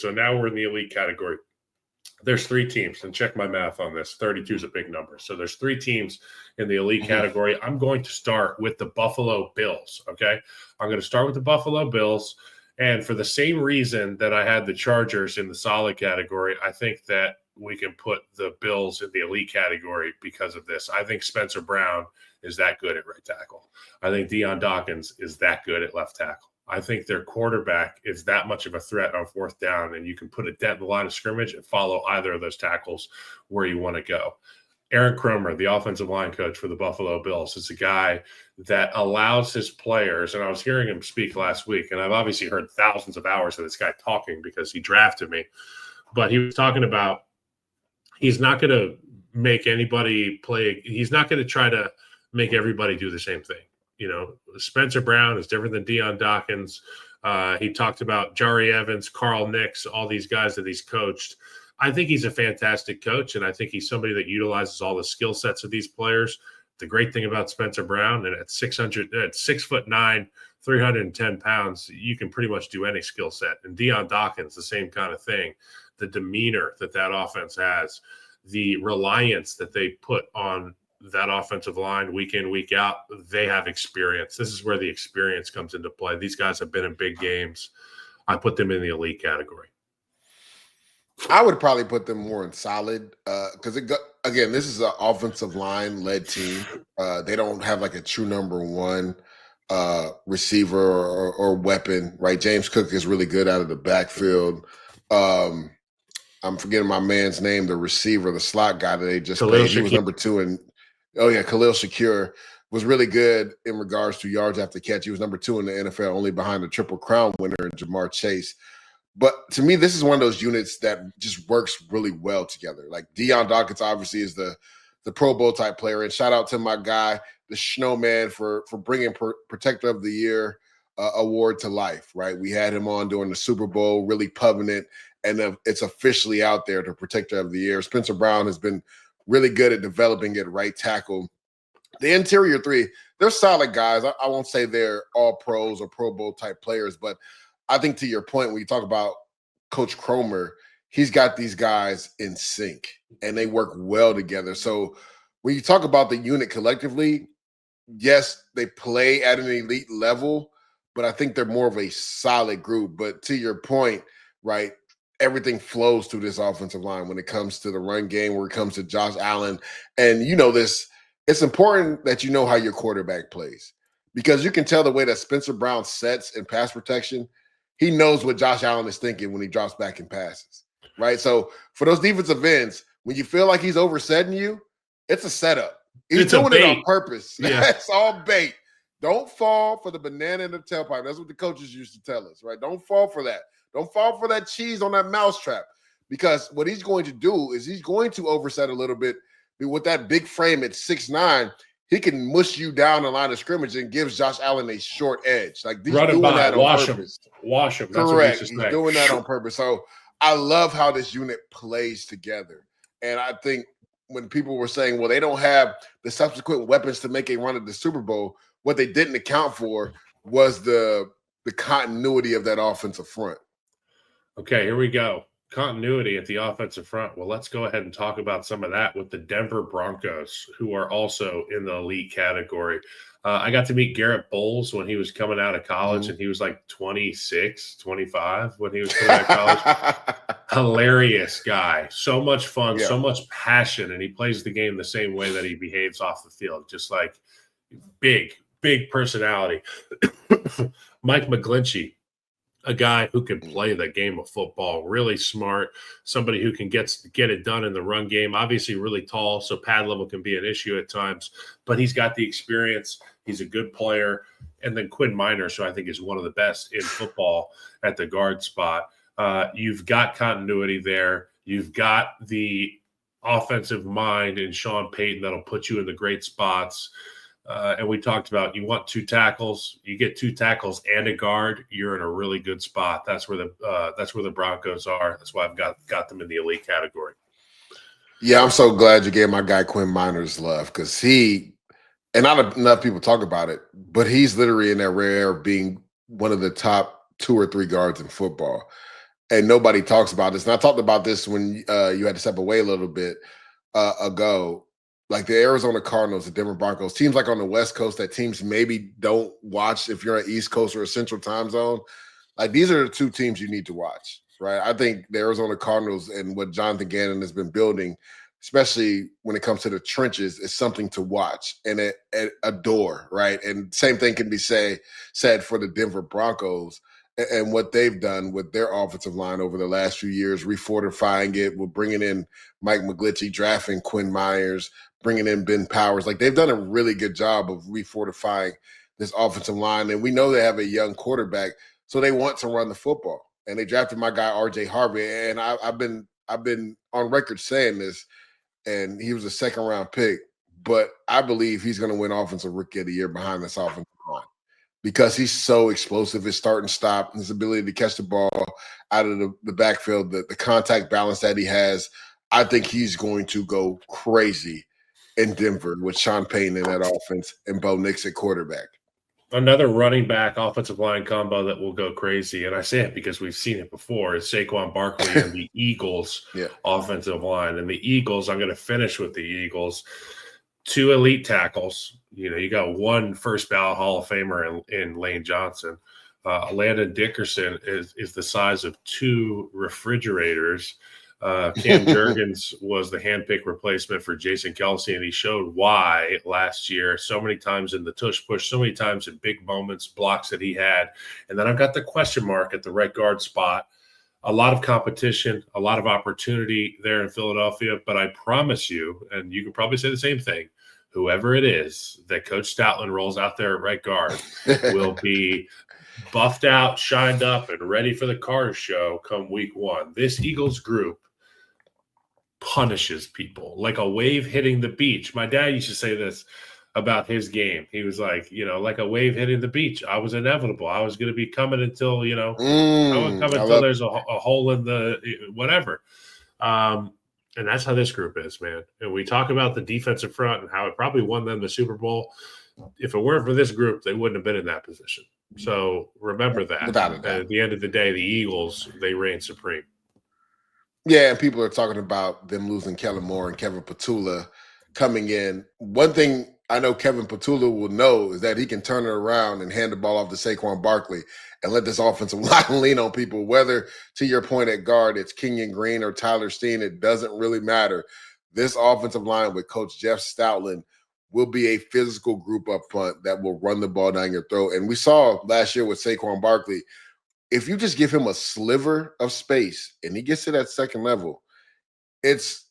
So now we're in the elite category. There's 3 teams, and check my math on this. 32 is a big number. So there's 3 teams in the elite category. I'm going to start with the Buffalo Bills, okay? I'm going to start with the Buffalo Bills. And for the same reason that I had the Chargers in the solid category, I think that we can put the Bills in the elite category because of this. I think Spencer Brown is that good at right tackle. I think Dion Dawkins is that good at left tackle. I think their quarterback is that much of a threat on 4th down, and you can put a dent in the line of scrimmage and follow either of those tackles where you want to go. Aaron Kromer, the offensive line coach for the Buffalo Bills, is a guy that allows his players, and I was hearing him speak last week, and I've obviously heard thousands of hours of this guy talking because he drafted me, but he was talking about he's not going to make anybody play – he's not going to try to make everybody do the same thing. You know, Spencer Brown is different than Dion Dawkins. He talked about Jari Evans, Carl Nix, all these guys that he's coached. I think he's a fantastic coach, and I think he's somebody that utilizes all the skill sets of these players. The great thing about Spencer Brown, and at 6'9", 310 pounds, you can pretty much do any skill set. And Dion Dawkins, the same kind of thing. The demeanor that offense has, the reliance that they put on that offensive line week in, week out, they have experience. This is where the experience comes into play. These guys have been in big games. I put them in the elite category. I would probably put them more in solid because, again, this is an offensive line-led team. They don't have like a true number 1 receiver or weapon, right? James Cook is really good out of the backfield. I'm forgetting my man's name, the receiver, the slot guy that they just played. He was number 2 in – Khalil Shakir was really good in regards to yards after catch. He was number 2 in the NFL, only behind the Triple Crown winner, Jamar Chase. But to me, this is one of those units that just works really well together. Like Dion Dawkins obviously is the Pro Bowl type player. And shout out to my guy, the Snowman, for bringing Protector of the Year award to life, right? We had him on during the Super Bowl, really pubbing it. And it's officially out there, the Protector of the Year. Spencer Brown has been really good at developing at right tackle. The interior 3, they're solid guys. I won't say they're all pros or Pro Bowl type players, but I think to your point, when you talk about Coach Kromer, he's got these guys in sync and they work well together. So when you talk about the unit collectively, yes, they play at an elite level, but I think they're more of a solid group. But to your point, right, everything flows through this offensive line when it comes to the run game, where it comes to Josh Allen. And you know this, it's important that you know how your quarterback plays, because you can tell the way that Spencer Brown sets in pass protection. He knows what Josh Allen is thinking when he drops back in passes, right? So for those defensive ends, when you feel like he's oversetting you, it's a setup. He's doing it on purpose. Yeah. It's all bait. Don't fall for the banana in the tailpipe. That's what the coaches used to tell us, right? Don't fall for that. Don't fall for that cheese on that mousetrap, because what he's going to do is he's going to overset a little bit. With that big frame at 6'9", he can mush you down the line of scrimmage and gives Josh Allen a short edge. Like, he's doing that on purpose. Wash him. Correct. He's doing that on purpose. So I love how this unit plays together. And I think when people were saying, well, they don't have the subsequent weapons to make a run at the Super Bowl, what they didn't account for was the continuity of that offensive front. Okay, here we go. Continuity at the offensive front. Well, let's go ahead and talk about some of that with the Denver Broncos, who are also in the elite category. I got to meet Garrett Bowles when he was coming out of college, and he was like 26, 25 when he was coming out of college. Hilarious guy. So much fun, so much passion, and he plays the game the same way that he behaves off the field, just like big personality. Mike McGlinchey, a guy who can play the game of football, really smart, somebody who can get it done in the run game, obviously really tall, so pad level can be an issue at times, but he's got the experience. He's a good player. And then Quinn Miners, who I think is one of the best in football at the guard spot. You've got continuity there. You've got the offensive mind in Sean Payton that'll put you in the great spots. And we talked about, you want 2 tackles, you get 2 tackles and a guard, you're in a really good spot. That's where the Broncos are. That's why I've got them in the elite category. Yeah, I'm so glad you gave my guy Quinn Miners love, because and not enough people talk about it, but he's literally in that rare of being one of the top 2 or 3 guards in football. and nobody talks about this. And I talked about this when you had to step away a little bit ago. Like the Arizona Cardinals, the Denver Broncos, teams like on the West Coast that teams maybe don't watch if you're an East Coast or a Central time zone. Like these are the two teams you need to watch, right? I think the Arizona Cardinals and what Jonathan Gannon has been building, especially when it comes to the trenches, is something to watch and adore, right? And same thing can be said for the Denver Broncos and what they've done with their offensive line over the last few years, refortifying it, with bringing in Mike McGlinchey, drafting Quinn Myers, bringing in Ben Powers. Like they've done a really good job of refortifying this offensive line. And we know they have a young quarterback, so they want to run the football. And they drafted my guy RJ Harvey. And I've been on record saying this, and he was a second-round pick, but I believe he's going to win Offensive Rookie of the Year behind this offensive line because he's so explosive, his start and stop, his ability to catch the ball out of the backfield, the contact balance that he has. I think he's going to go crazy in Denver with Sean Payton in that offense and Bo Nix at quarterback. Another running back offensive line combo that will go crazy, and I say it because we've seen it before, is Saquon Barkley and the Eagles offensive line. And the Eagles, I'm going to finish with the Eagles. 2 elite tackles. You got 1 first ballot Hall of Famer in Lane Johnson. Landon Dickerson is the size of 2 refrigerators. Cam Jurgens was the handpicked replacement for Jason Kelce, and he showed why last year so many times in the tush push, so many times in big moments, blocks that he had. And then I've got the question mark at the right guard spot. A lot of competition, a lot of opportunity there in Philadelphia, but I promise you, and you can probably say the same thing, whoever it is that Coach Stoutland rolls out there at right guard will be buffed out, shined up, and ready for the car show come week 1. This Eagles group punishes people like a wave hitting the beach. My dad used to say this about his game. He was like, like a wave hitting the beach. I was inevitable. I was going to be coming until, I would come until there's a hole in the whatever. And that's how this group is, man. And we talk about the defensive front and how it probably won them the Super Bowl. If it weren't for this group, they wouldn't have been in that position. So remember that. Without a doubt. At the end of the day, the Eagles, they reign supreme. Yeah, and people are talking about them losing Kellen Moore and Kevin Petula coming in. One thing I know Kevin Petula will know is that he can turn it around and hand the ball off to Saquon Barkley and let this offensive line lean on people. Whether, to your point at guard, it's Kenyon Green or Tyler Steen, it doesn't really matter. This offensive line with Coach Jeff Stoutland will be a physical group up front that will run the ball down your throat. And we saw last year with Saquon Barkley, if you just give him a sliver of space and he gets to that second level, it's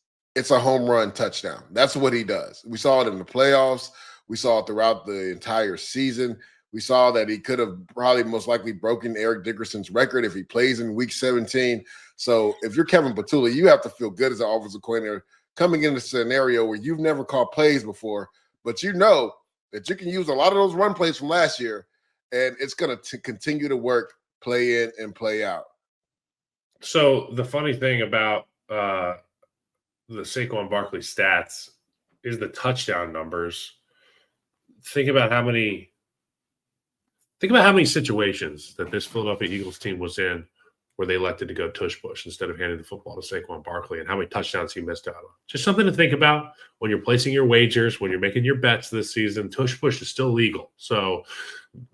a home run touchdown. That's what he does. We saw it in the playoffs. We saw it throughout the entire season. We saw that he could have probably most likely broken Eric Dickerson's record if he plays in week 17. So if you're Kevin Petula, you have to feel good as an offensive coordinator coming in a scenario where you've never called plays before, but you know that you can use a lot of those run plays from last year, and it's going to continue to work, play in and play out. So the funny thing about the Saquon Barkley stats is the touchdown numbers. Think about how many situations that this Philadelphia Eagles team was in where they elected to go tush push instead of handing the football to Saquon Barkley, and how many touchdowns he missed out on. Just something to think about when you're placing your wagers, when you're making your bets this season. Tush push is still legal. So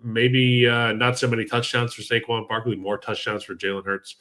maybe not so many touchdowns for Saquon Barkley, more touchdowns for Jalen Hurts.